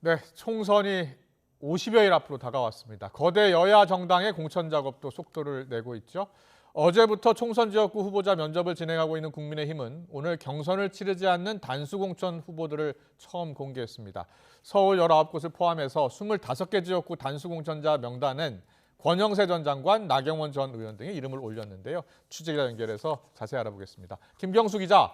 네, 총선이 50여일 앞으로 다가왔습니다. 거대 여야 정당의 공천 작업도 속도를 내고 있죠. 어제부터 총선 지역구 후보자 면접을 진행하고 있는 국민의힘은 오늘 경선을 치르지 않는 단수 공천 후보들을 처음 공개했습니다. 서울 19곳을 포함해서 25개 지역구 단수 공천자 명단엔 권영세 전 장관, 나경원 전 의원 등의 이름을 올렸는데요. 취재기자 연결해서 자세히 알아보겠습니다. 김경수 기자.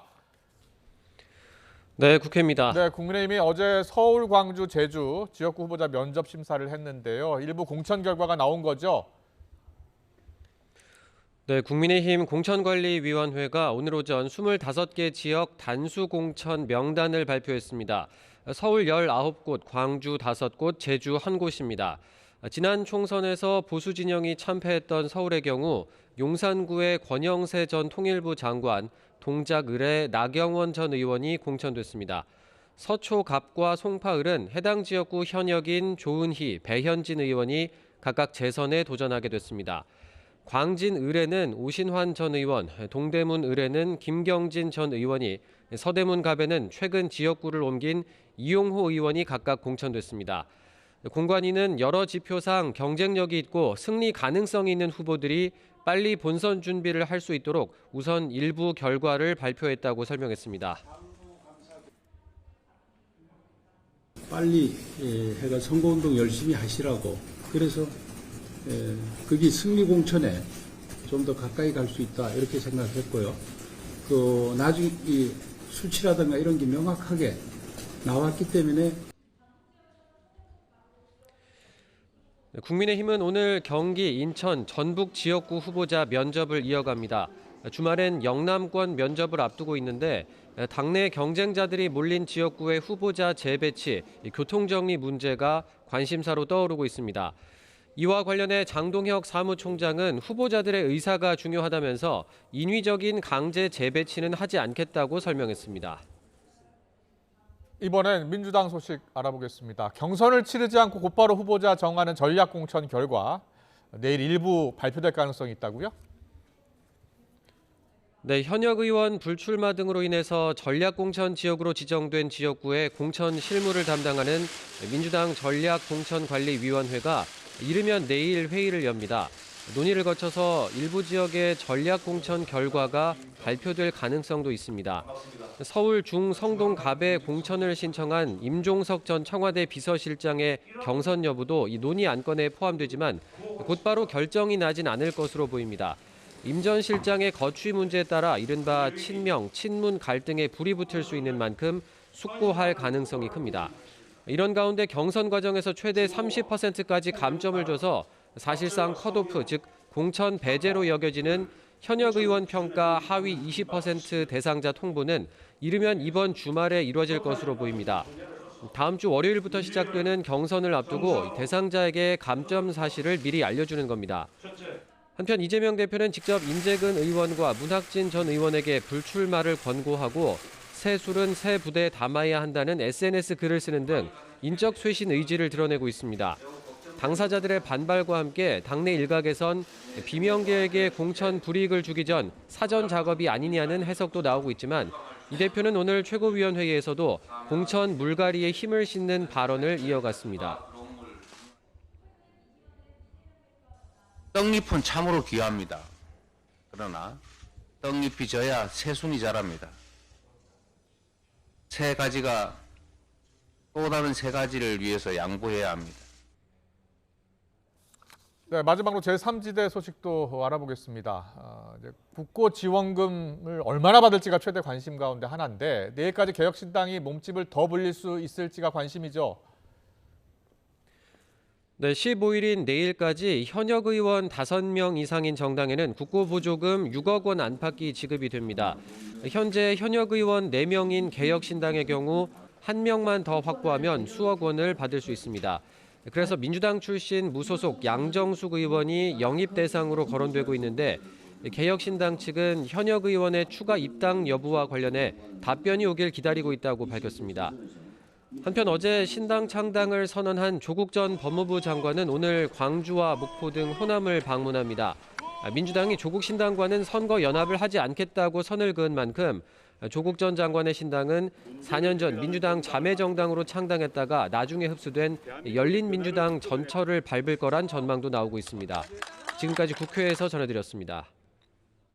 네, 국회입니다. 네, 국민의힘이 어제 서울, 광주, 제주 지역구 후보자 면접 심사를 했는데요. 일부 공천 결과가 나온 거죠? 네, 국민의힘 공천관리위원회가 오늘 오전 25개 지역 단수 공천 명단을 발표했습니다. 서울 19곳, 광주 5곳, 제주 1곳입니다. 지난 총선에서 보수 진영이 참패했던 서울의 경우 용산구의 권영세 전 통일부 장관, 동작을의 나경원 전 의원이 공천됐습니다. 서초 갑과 송파을은 해당 지역구 현역인 조은희, 배현진 의원이 각각 재선에 도전하게 됐습니다. 광진 을에는 오신환 전 의원, 동대문 을에는 김경진 전 의원이, 서대문 갑에는 최근 지역구를 옮긴 이용호 의원이 각각 공천됐습니다. 공관위는 여러 지표상 경쟁력이 있고 승리 가능성이 있는 후보들이 빨리 본선 준비를 할 수 있도록 우선 일부 결과를 발표했다고 설명했습니다. 빨리 해가 선거운동 열심히 하시라고, 그래서 그게 승리 공천에 좀 더 가까이 갈 수 있다 이렇게 생각했고요. 나중에 이 수치라든가 이런 게 명확하게 나왔기 때문에. 국민의힘은 오늘 경기, 인천, 전북 지역구 후보자 면접을 이어갑니다. 주말엔 영남권 면접을 앞두고 있는데 당내 경쟁자들이 몰린 지역구의 후보자 재배치, 교통정리 문제가 관심사로 떠오르고 있습니다. 이와 관련해 장동혁 사무총장은 후보자들의 의사가 중요하다면서 인위적인 강제 재배치는 하지 않겠다고 설명했습니다. 이번엔 민주당 소식 알아보겠습니다. 경선을 치르지 않고 곧바로 후보자 정하는 전략공천 결과 내일 일부 발표될 가능성이 있다고요? 네, 현역 의원 불출마 등으로 인해서 전략공천 지역으로 지정된 지역구의 공천 실무를 담당하는 민주당 전략공천관리위원회가 이르면 내일 회의를 엽니다. 논의를 거쳐서 일부 지역의 전략공천 결과가 발표될 가능성도 있습니다. 서울 중성동 갑에 공천을 신청한 임종석 전 청와대 비서실장의 경선 여부도 이 논의 안건에 포함되지만 곧바로 결정이 나진 않을 것으로 보입니다. 임 전 실장의 거취 문제에 따라 이른바 친명, 친문 갈등에 불이 붙을 수 있는 만큼 숙고할 가능성이 큽니다. 이런 가운데 경선 과정에서 최대 30%까지 감점을 줘서 사실상 컷오프, 즉 공천 배제로 여겨지는 현역 의원 평가 하위 20% 대상자 통보는 이르면 이번 주말에 이뤄질 것으로 보입니다. 다음 주 월요일부터 시작되는 경선을 앞두고 대상자에게 감점 사실을 미리 알려주는 겁니다. 한편 이재명 대표는 직접 임재근 의원과 문학진 전 의원에게 불출마를 권고하고 새 술은 새 부대에 담아야 한다는 SNS 글을 쓰는 등 인적 쇄신 의지를 드러내고 있습니다. 당사자들의 반발과 함께 당내 일각에선 비명계에게 공천 불이익을 주기 전 사전 작업이 아니냐는 해석도 나오고 있지만 이 대표는 오늘 최고위원회의에서도 공천 물갈이에 힘을 싣는 발언을 이어갔습니다. 떡잎은 참으로 귀합니다. 그러나 떡잎이 져야 새순이 자랍니다. 새 가지가 또 다른 새 가지를 위해서 양보해야 합니다. 네, 마지막으로 제3지대 소식도 알아보겠습니다. 이제 국고 지원금을 얼마나 받을지가 최대 관심 가운데 하나인데 내일까지 개혁신당이 몸집을 더 불릴 수 있을지가 관심이죠. 네, 15일인 내일까지 현역 의원 5명 이상인 정당에는 국고보조금 6억 원 안팎이 지급이 됩니다. 현재 현역 의원 4명인 개혁신당의 경우 1명만 더 확보하면 수억 원을 받을 수 있습니다. 그래서 민주당 출신 무소속 양정숙 의원이 영입 대상으로 거론되고 있는데 개혁신당 측은 현역 의원의 추가 입당 여부와 관련해 답변이 오길 기다리고 있다고 밝혔습니다. 한편 어제 신당 창당을 선언한 조국 전 법무부 장관은 오늘 광주와 목포 등 호남을 방문합니다. 민주당이 조국 신당과는 선거 연합을 하지 않겠다고 선을 그은 만큼 조국 전 장관의 신당은 4년 전 민주당 자매정당으로 창당했다가 나중에 흡수된 열린민주당 전철을 밟을 거란 전망도 나오고 있습니다. 지금까지 국회에서 전해드렸습니다.